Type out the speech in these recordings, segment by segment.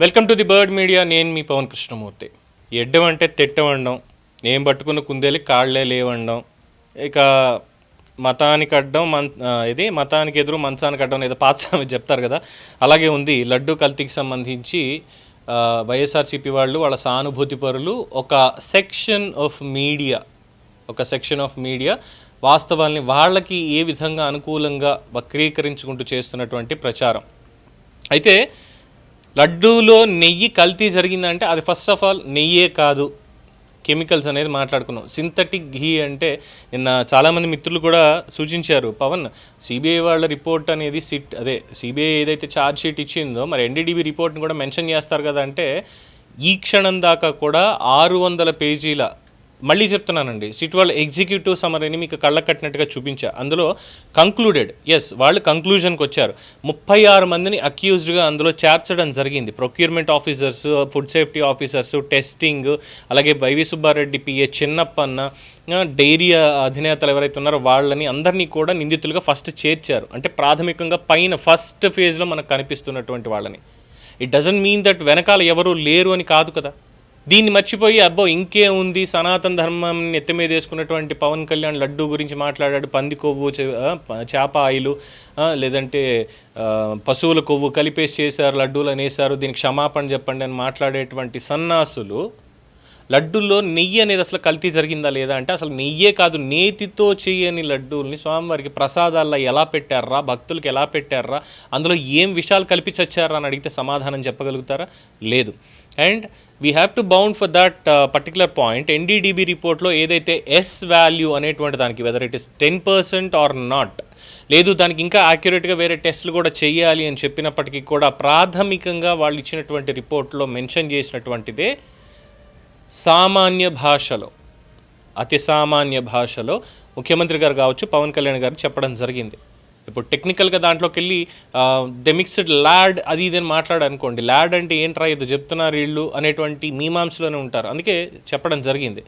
Welcome to the bird media. నేను మీ పవన్ కృష్ణమూర్తి. ఎడ్డం అంటే తిట్టవండం, నేను పట్టుకున్న కుందేలు కాళ్లే లేవండం, ఇక మతానికి అడ్డం మతానికి ఎదురు మంచానికి అడ్డం ఏదో పాత చెప్తారు కదా, అలాగే ఉంది. లడ్డు కల్తీకి సంబంధించి వైఎస్ఆర్సీపీ వాళ్ళు, వాళ్ళ సానుభూతి పరులు ఒక సెక్షన్ ఆఫ్ మీడియా వాస్తవాల్ని వాళ్ళకి ఏ విధంగా అనుకూలంగా వక్రీకరించుకుంటూ చేస్తున్నటువంటి ప్రచారం. అయితే లడ్డూలో నెయ్యి కల్తీ జరిగిందంటే అది ఫస్ట్ ఆఫ్ ఆల్ నెయ్యే కాదు, కెమికల్స్ అనేది మాట్లాడుకున్నాం. సింథటిక్ ఘీ అంటే నిన్న చాలామంది మిత్రులు కూడా సూచించారు, పవన్ సిబిఐ వాళ్ళ రిపోర్ట్ అనేది సిబిఐ ఏదైతే ఛార్జ్ షీట్ ఇచ్చిందో మరి ఎన్డీడీబీ రిపోర్ట్ని కూడా మెన్షన్ చేస్తారు కదా అంటే, ఈ క్షణం దాకా కూడా 600 పేజీల, మళ్ళీ చెప్తున్నానండి, సిట్ వాళ్ళ ఎగ్జిక్యూటివ్ సమరీని మీకు కళ్ళ కట్టినట్టుగా చూపించా. అందులో కంక్లూడెడ్, వాళ్ళు కంక్లూజన్కి వచ్చారు. 36 మందిని అక్యూజ్డ్గా అందులో చేర్చడం జరిగింది. Procurement officers, food safety officers, testing, అలాగే వైవి సుబ్బారెడ్డి, పిఏ చిన్నప్పన్న, డైరీ అధినేతలు ఎవరైతే ఉన్నారో వాళ్ళని అందరినీ కూడా నిందితులుగా ఫస్ట్ చేర్చారు. అంటే ప్రాథమికంగా పైన ఫస్ట్ ఫేజ్లో మనకు కనిపిస్తున్నటువంటి వాళ్ళని. ఇట్ డజంట్ మీన్ దట్ వెనకాల ఎవరూ లేరు అని కాదు కదా. దీన్ని మర్చిపోయి అబ్బో ఇంకేముంది, సనాతన ధర్మం ఎత్తి మీద వేసుకున్నటువంటి పవన్ కళ్యాణ్ లడ్డూ గురించి మాట్లాడాడు, పంది కొవ్వు, చేప ఆయిలు, లేదంటే పశువుల కొవ్వు కలిపేసి చేశారు, లడ్డూలు అనేసారు, దీనికి క్షమాపణ చెప్పండి అని మాట్లాడేటువంటి సన్నాసులు లడ్డూల్లో నెయ్యి అనేది అసలు కల్తీ జరిగిందా లేదా అంటే, అసలు నెయ్యే కాదు, నేతితో చేయని లడ్డూల్ని స్వామివారికి ప్రసాదాల్లో ఎలా పెట్టారా, భక్తులకు ఎలా పెట్టారా, అందులో ఏం విషయాలు కలిపి చచ్చారా అని అడిగితే సమాధానం చెప్పగలుగుతారా? లేదు. And we have to bound for that particular point. NDDB రిపోర్ట్లో ఏదైతే ఎస్ వాల్యూ అనేటువంటి దానికి, whether it is 10% or not, లేదు దానికి ఇంకా యాక్యురేట్గా వేరే టెస్టులు కూడా చేయాలి అని చెప్పినప్పటికీ కూడా ప్రాథమికంగా వాళ్ళు ఇచ్చినటువంటి రిపోర్ట్లో మెన్షన్ చేసినటువంటిదే సామాన్య భాషలో, అతి సామాన్య భాషలో ముఖ్యమంత్రి గారు కావచ్చు, పవన్ కళ్యాణ్ గారు చెప్పడం జరిగింది. ఇప్పుడు టెక్నికల్గా దాంట్లోకి వెళ్ళి ద మిక్స్డ్ ల్యాడ్ అది ఇదని మాట్లాడనుకోండి, ల్యాడ్ అంటే ఏంట్రా ఇది చెప్తున్నారు వీళ్ళు అనేటువంటి మీమాంసలోనే ఉంటారు. అందుకే చెప్పడం జరిగింది.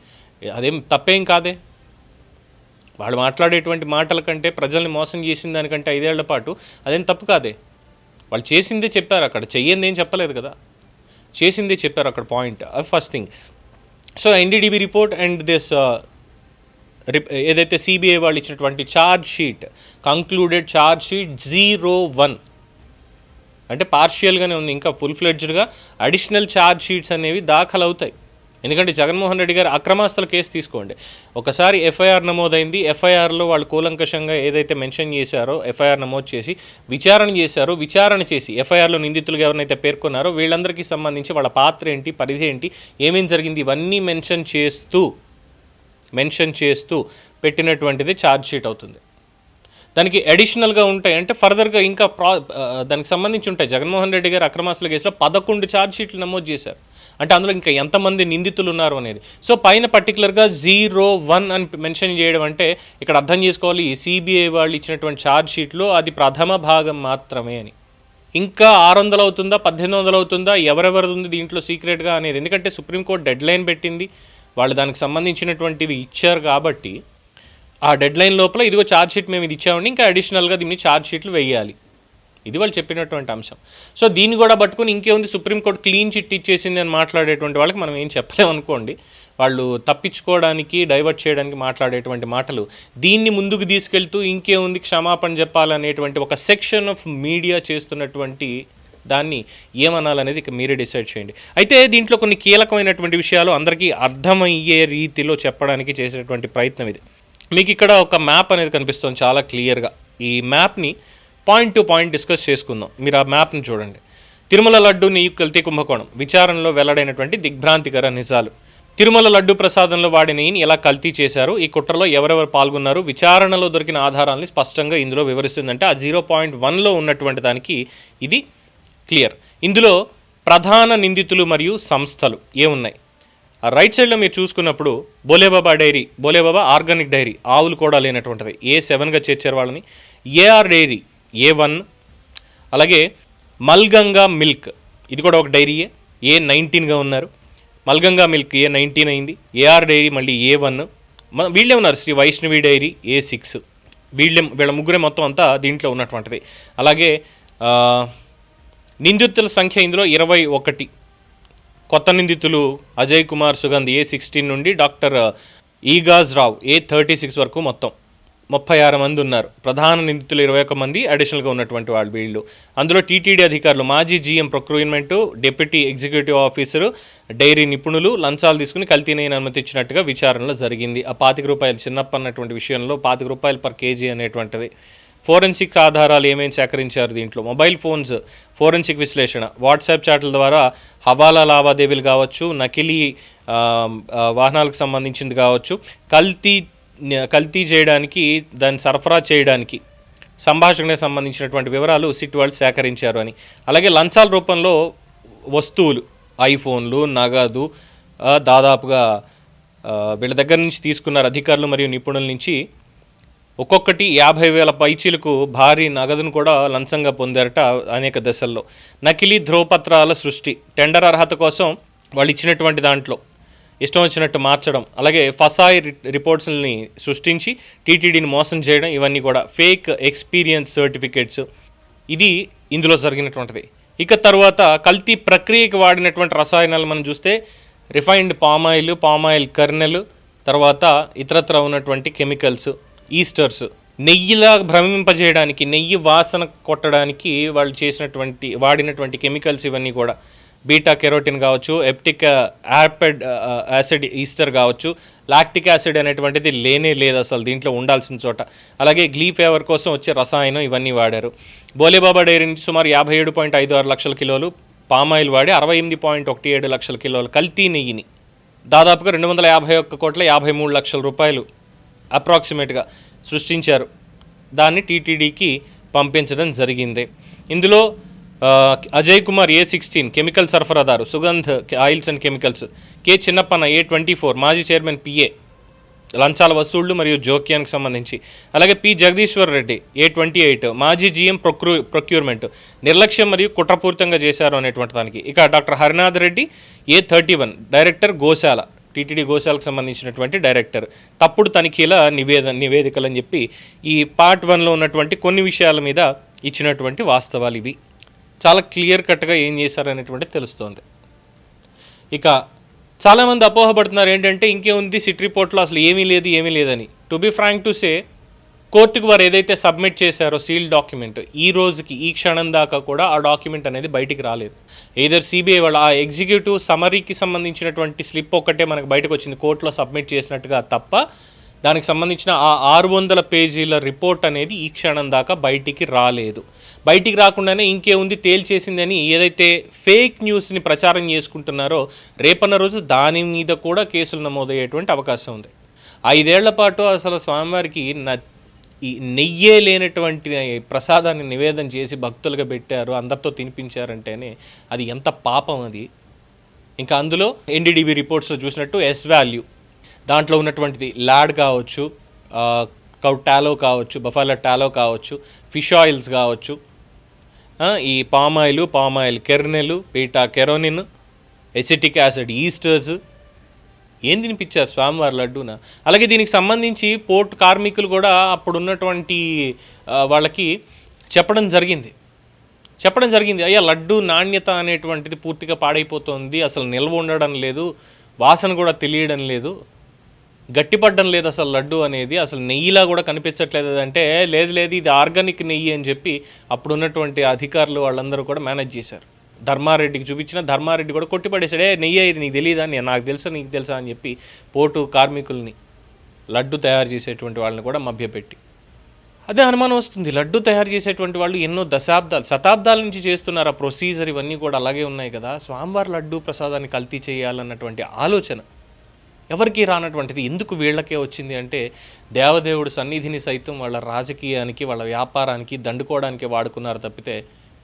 అదేం తప్పేం కాదే. వాళ్ళు మాట్లాడేటువంటి మాటల కంటే, ప్రజల్ని మోసం చేసిన దానికంటే 5 ఏళ్ల పాటు అదేం తప్పు కాదే. వాళ్ళు చేసిందే చెప్పారు, అక్కడ చెయ్యింది ఏం చెప్పలేదు కదా, చేసిందే చెప్పారు అక్కడ పాయింట్. అది first thing. So NDDB report and this ఏదైతే సిబిఐ వాళ్ళు ఇచ్చినటువంటి charge sheet, concluded charge sheet 01 అంటే పార్షియల్గానే ఉంది. ఇంకా ఫుల్ ఫ్లెడ్జ్డ్గా అడిషనల్ ఛార్జ్ షీట్స్ అనేవి దాఖలు అవుతాయి. ఎందుకంటే జగన్మోహన్ రెడ్డి గారు అక్రమాస్తుల కేసు తీసుకోండి, ఒకసారి ఎఫ్ఐఆర్ నమోదైంది. ఎఫ్ఐఆర్లో వాళ్ళు కూలంకషంగా ఏదైతే మెన్షన్ చేశారో, ఎఫ్ఐఆర్ నమోదు చేసి విచారణ చేశారో, విచారణ చేసి ఎఫ్ఐఆర్లో నిందితులుగా ఎవరినైతే పేర్కొన్నారో వీళ్ళందరికీ సంబంధించి వాళ్ళ పాత్ర ఏంటి, పరిధి ఏంటి, ఏమేం జరిగింది, ఇవన్నీ మెన్షన్ చేస్తూ పెట్టినటువంటిది ఛార్జ్ షీట్ అవుతుంది. దానికి అడిషనల్గా ఉంటాయి అంటే ఫర్దర్గా ఇంకా దానికి సంబంధించి ఉంటాయి. జగన్మోహన్ రెడ్డి గారు అక్రమాస్తుల కేసులో 11 ఛార్జ్ షీట్లు నమోదు చేశారు. అంటే అందులో ఇంకా ఎంతమంది నిందితులు ఉన్నారు అనేది. సో పైన పర్టికులర్గా 01 అని మెన్షన్ చేయడం అంటే ఇక్కడ అర్థం చేసుకోవాలి, సిబిఐ వాళ్ళు ఇచ్చినటువంటి ఛార్జ్ షీట్లో అది ప్రథమ భాగం మాత్రమే అని. ఇంకా 600 అవుతుందా, 1800 అవుతుందా, ఎవరెవరిది ఉంది దీంట్లో సీక్రెట్గా అనేది. ఎందుకంటే సుప్రీంకోర్టు డెడ్ లైన్ పెట్టింది, వాళ్ళు దానికి సంబంధించినటువంటివి ఇచ్చారు కాబట్టి ఆ డెడ్ లైన్ లోపల ఇదిగో ఛార్జ్ షీట్ మేము ఇది ఇచ్చామండి, ఇంకా అడిషనల్గా దీన్ని ఛార్జ్ షీట్లు వేయాలి, ఇది వాళ్ళు చెప్పినటువంటి అంశం. సో దీన్ని కూడా పట్టుకుని ఇంకేముంది, సుప్రీంకోర్టు క్లీన్ చిట్ ఇచ్చేసింది అని మాట్లాడేటువంటి వాళ్ళకి మనం ఏం చెప్పలేము అనుకోండి. వాళ్ళు తప్పించుకోవడానికి, డైవర్ట్ చేయడానికి మాట్లాడేటువంటి మాటలు. దీన్ని ముందుకు తీసుకెళ్తూ ఇంకేముంది క్షమాపణ చెప్పాలనేటువంటి ఒక సెక్షన్ ఆఫ్ మీడియా చేస్తున్నటువంటి దాన్ని ఏమనాలనేది ఇక మీరే డిసైడ్ చేయండి. అయితే దీంట్లో కొన్ని కీలకమైనటువంటి విషయాలు అందరికీ అర్థమయ్యే రీతిలో చెప్పడానికి చేసేటువంటి ప్రయత్నం ఇది. మీకు ఇక్కడ ఒక మ్యాప్ అనేది కనిపిస్తుంది చాలా క్లియర్గా. ఈ మ్యాప్ని పాయింట్ టు పాయింట్ డిస్కస్ చేసుకుందాం. మీరు ఆ మ్యాప్ని చూడండి. తిరుమల లడ్డు నెయ్యి కల్తీ కుంభకోణం, విచారణలో వెల్లడైనటువంటి దిగ్భ్రాంతికర నిజాలు. తిరుమల లడ్డు ప్రసాదంలో వాడి నెయ్యిని ఎలా కల్తీ చేశారు, ఈ కుట్రలో ఎవరెవరు పాల్గొన్నారు, విచారణలో దొరికిన ఆధారాలని స్పష్టంగా ఇందులో వివరిస్తుందంటే ఆ 0.1లో ఉన్నటువంటి దానికి ఇది క్లియర్. ఇందులో ప్రధాన నిందితులు మరియు సంస్థలు ఏమున్నాయి. ఆ రైట్ సైడ్లో మీరు చూసుకున్నప్పుడు బోలేబాబా ఆర్గానిక్ డైరీ, ఆవులు కూడా లేనటువంటిది, A7గా చేర్చారు వాళ్ళని. ఏఆర్ డైరీ A1, అలాగే మల్గంగా మిల్క్ ఇది కూడా ఒక డైరీయే, A19గా ఉన్నారు. మల్గంగా మిల్క్ A19 అయింది. ఏఆర్ డైరీ మళ్ళీ A1, వీళ్ళే ఉన్నారు. శ్రీ వైష్ణవి డైరీ A6, వీళ్ళ ముగ్గురే మొత్తం అంతా దీంట్లో ఉన్నటువంటిది. అలాగే నిందితుల సంఖ్య ఇందులో 21. కొత్త నిందితులు అజయ్ కుమార్ సుగంధ్ A16 నుండి డాక్టర్ ఈగాజ్ రావ్ A36 వరకు మొత్తం 36 మంది ఉన్నారు. ప్రధాన నిందితులు 21 మంది, అడిషనల్గా ఉన్నటువంటి వీళ్ళు. అందులో టీటీడీ అధికారులు, మాజీ GM procurement, deputy executive officer, dairy నిపుణులు లంచాలు తీసుకుని కల్తీ నెయ్యిని అనుమతించినట్టుగా విచారణలో జరిగింది. ఆ ₹25 చిన్నప్ప అన్నటువంటి విషయంలో ₹25 per kg అనేటువంటిది. ఫోరెన్సిక్ ఆధారాలు ఏమేమి సేకరించారు దీంట్లో? మొబైల్ ఫోన్స్ ఫోరెన్సిక్ విశ్లేషణ, వాట్సాప్ చాట్ల ద్వారా హవాలా లావాదేవీలు కావచ్చు, నకిలీ వాహనాలకు సంబంధించింది కావచ్చు, కల్తీ చేయడానికి, దాన్ని సరఫరా చేయడానికి సంభాషణకు సంబంధించినటువంటి వివరాలు సిట్ వాళ్ళు సేకరించారు అని. అలాగే లంచాల రూపంలో వస్తువులు, ఐఫోన్లు, నగదు దాదాపుగా వీళ్ళ దగ్గర నుంచి తీసుకున్నారు అధికారులు మరియు నిపుణుల నుంచి. ఒక్కొక్కటి 50,000 పైచీలకు భారీ నగదును కూడా లంచంగా పొందారట అనేక దశల్లో. నకిలీ ధ్రువపత్రాల సృష్టి, టెండర్ అర్హత కోసం వాళ్ళు ఇచ్చినటువంటి దాంట్లో ఇష్టం వచ్చినట్టు మార్చడం, అలాగే ఫసాయి రిపోర్ట్స్ని సృష్టించి టీటీడీని మోసం చేయడం, ఇవన్నీ కూడా ఫేక్ ఎక్స్పీరియన్స్ సర్టిఫికేట్స్, ఇది ఇందులో జరిగినటువంటిది. ఇక తర్వాత కల్తీ ప్రక్రియకి వాడినటువంటి రసాయనాలు మనం చూస్తే రిఫైన్డ్ పామాయిల్ కర్నెల్, తర్వాత ఇతరత్ర ఉన్నటువంటి కెమికల్స్, ఈస్టర్స్, నెయ్యిలా భ్రమింపజేయడానికి, నెయ్యి వాసన కొట్టడానికి వాళ్ళు వాడినటువంటి కెమికల్స్, ఇవన్నీ కూడా బీటా కెరోటిన్ కావచ్చు, ఎప్టిక్ యాసిడ్ ఈస్టర్ కావచ్చు, లాక్టిక్ యాసిడ్ అనేటువంటిది లేనే లేదు అసలు దీంట్లో ఉండాల్సిన చోట. అలాగే గ్లీ ఫేవర్ కోసం వచ్చే రసాయనం, ఇవన్నీ వాడారు. బోలేబాబా డైరీ నుంచి సుమారు 57.56 లక్షల కిలోలు పామాయిల్ వాడి 68.17 లక్షల కిలోలు కల్తీ నెయ్యిని, దాదాపుగా 251,53 లక్షల రూపాయలు అప్రాక్సిమేట్గా సృష్టించారు. దాన్ని టీటీడీకి పంపించడం జరిగింది. ఇందులో అజయ్ కుమార్ A16 కెమికల్ సరఫరాదారు, Sugandh oils and chemicals, K Chinnappanna A24 మాజీ చైర్మన్ PA లంచాల వసూళ్లు మరియు జోక్యానికి సంబంధించి, అలాగే పి జగదీశ్వర్ రెడ్డి A28 మాజీ జీఎం ప్రొక్యూర్మెంట్, నిర్లక్ష్యం మరియు కుట్రపూరితంగా చేశారు అనేటువంటి దానికి. ఇక doctor Harinath Reddy A31 director గోశాల, టీటీడీ గోశాలకు సంబంధించినటువంటి డైరెక్టర్, తప్పుడు తనిఖీల నివేదికలు అని చెప్పి ఈ పార్ట్ 1లో ఉన్నటువంటి కొన్ని విషయాల మీద ఇచ్చినటువంటి వాస్తవాలు ఇవి. చాలా క్లియర్ కట్గా ఏం చేశారనేటువంటి తెలుస్తోంది. ఇక చాలామంది అపోహపడుతున్నారు ఏంటంటే ఇంకేముంది సిట్ రిపోర్ట్లో అసలు ఏమీ లేదని. To be frank to say, కోర్టుకు వారు ఏదైతే సబ్మిట్ చేశారో సీల్ డాక్యుమెంట్, ఈ రోజుకి ఈ క్షణం దాకా కూడా ఆ డాక్యుమెంట్ అనేది బయటికి రాలేదు. ఏదర్ సిబిఐ వాళ్ళ ఆ ఎగ్జిక్యూటివ్ సమరీకి సంబంధించినటువంటి స్లిప్ ఒక్కటే మనకు బయటకు వచ్చింది కోర్టులో సబ్మిట్ చేసినట్టుగా తప్ప, దానికి సంబంధించిన ఆ 600 పేజీల రిపోర్ట్ అనేది ఈ క్షణం దాకా బయటికి రాలేదు. బయటికి రాకుండానే ఇంకేముంది తేల్చేసిందని ఏదైతే ఫేక్ న్యూస్ని ప్రచారం చేసుకుంటున్నారో, రేపన్న రోజు దాని మీద కూడా కేసులు నమోదయ్యేటువంటి అవకాశం ఉంది. 5 ఏళ్ల పాటు అసలు స్వామివారికి ఈ నెయ్యే లేనటువంటి ప్రసాదాన్ని నివేదన చేసి భక్తులుగా పెట్టారు, అందరితో తినిపించారంటేనే అది ఎంత పాపం అది. ఇంకా అందులో NDDB రిపోర్ట్స్లో చూసినట్టు ఎస్ వాల్యూ, దాంట్లో ఉన్నటువంటిది లాడ్ కావచ్చు, కౌ టాలో కావచ్చు, బఫాలో టాలో కావచ్చు, ఫిష్ ఆయిల్స్ కావచ్చు, ఈ palm oil kernel, beta carotene, acetic acid esters, ఏం తినిపించారు స్వామివారి లడ్డూన. అలాగే దీనికి సంబంధించి పోర్ట్ కార్మికులు కూడా అప్పుడు ఉన్నటువంటి వాళ్ళకి చెప్పడం జరిగింది, అయ్యా లడ్డు నాణ్యత అనేటువంటిది పూర్తిగా పాడైపోతుంది, అసలు నిల్వ ఉండడం లేదు, వాసన కూడా తెలియడం లేదు, గట్టిపడడం లేదు అసలు లడ్డు అనేది, అసలు నెయ్యిలా కూడా కనిపించట్లేదు అంటే, లేదు ఇది ఆర్గానిక్ నెయ్యి అని చెప్పి అప్పుడు ఉన్నటువంటి అధికారులు వాళ్ళందరూ కూడా మేనేజ్ చేశారు. ధర్మారెడ్డికి చూపించిన ధర్మారెడ్డి కూడా కొట్టిపడేసాడే, నెయ్యి ఇది నీకు తెలియదా, నాకు తెలుసా నీకు తెలుసా అని చెప్పి పోర్టు కార్మికుల్ని, లడ్డు తయారు చేసేటువంటి వాళ్ళని కూడా మభ్యపెట్టి. అదే అనుమానం వస్తుంది, లడ్డు తయారు చేసేటువంటి వాళ్ళు ఎన్నో శతాబ్దాల నుంచి చేస్తున్నారు ఆ ప్రొసీజర్, ఇవన్నీ కూడా అలాగే ఉన్నాయి కదా, స్వామివారి లడ్డు ప్రసాదాన్ని కల్తీ చేయాలన్నటువంటి ఆలోచన ఎవరికి రానటువంటిది ఎందుకు వీళ్ళకే వచ్చింది అంటే, దేవదేవుడు సన్నిధిని సైతం వాళ్ళ రాజకీయానికి, వాళ్ళ వ్యాపారానికి దండుకోవడానికి వాడుకున్నారు తప్పితే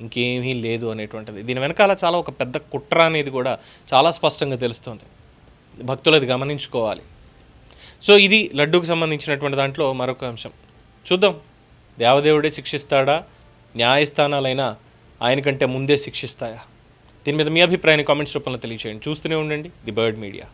ఇంకేమీ లేదు అనేటువంటిది. దీని వెనకాల చాలా ఒక పెద్ద కుట్ర అనేది కూడా చాలా స్పష్టంగా తెలుస్తుంది, భక్తులు అది గమనించుకోవాలి. సో ఇది లడ్డూకి సంబంధించినటువంటి దాంట్లో మరొక అంశం. చూద్దాం, దేవదేవుడే శిక్షిస్తాడా, న్యాయస్థానాలైనా ఆయన కంటే ముందే శిక్షిస్తాయా? దీని మీద మీ అభిప్రాయాన్ని కామెంట్స్ రూపంలో తెలియజేయండి. చూస్తూనే ఉండండి ది బర్డ్ మీడియా.